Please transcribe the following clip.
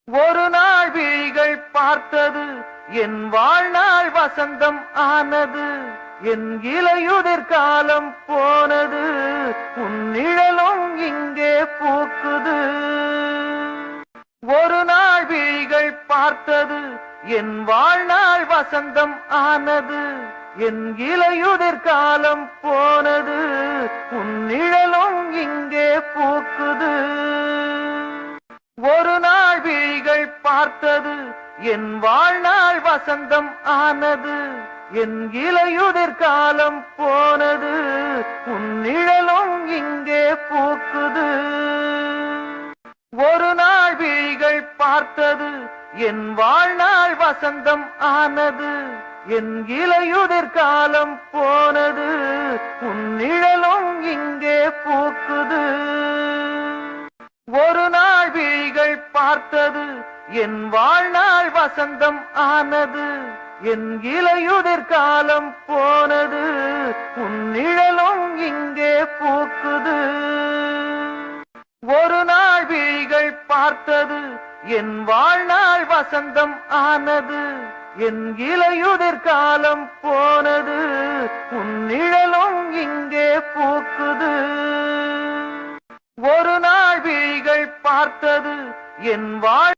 ஒரு நாள் விழிகள் பார்த்தது என் வாழ்நாள் வசந்தம் ஆனது. என் இலையுதிர் காலம் போனது, உன் நிழலும் இங்கே பூக்குது. ஒரு நாள் விழிகள் பார்த்தது என் வாழ்நாள் வசந்தம் ஆனது. என் இலையுதிர் காலம் போனது, உன் நிழலும் இங்கே பூக்குது. ஒரு நாள் விழிகள் பார்த்தது என் வாழ்நாள் வசந்தம் ஆனது. என் இலையுதிர் காலம் போனது, உன் நிழலும் இங்கே பூக்குது. ஒரு நாள் விழிகள் பார்த்தது என் வாழ்நாள் வசந்தம் ஆனது. என் இலையுதிர் காலம் போனது, உன் நிழலும் இங்கே பூக்குது. ஒரு நாள் விழிகள் பார்த்தது என் வாழ்நாள் வசந்தம் ஆனது. என் இலையுதிர் காலம் போனது, உன் நிழலும் இங்கே பூக்குது. ஒரு நாள் விழிகள் பார்த்தது என் வாழ்நாள் வசந்தம் ஆனது. என் இலையுதிர் காலம் போனது, உன் நிழலும் இங்கே பூக்குது. ஒரு நாள் விழிகள் பார்த்தது என் வாழ்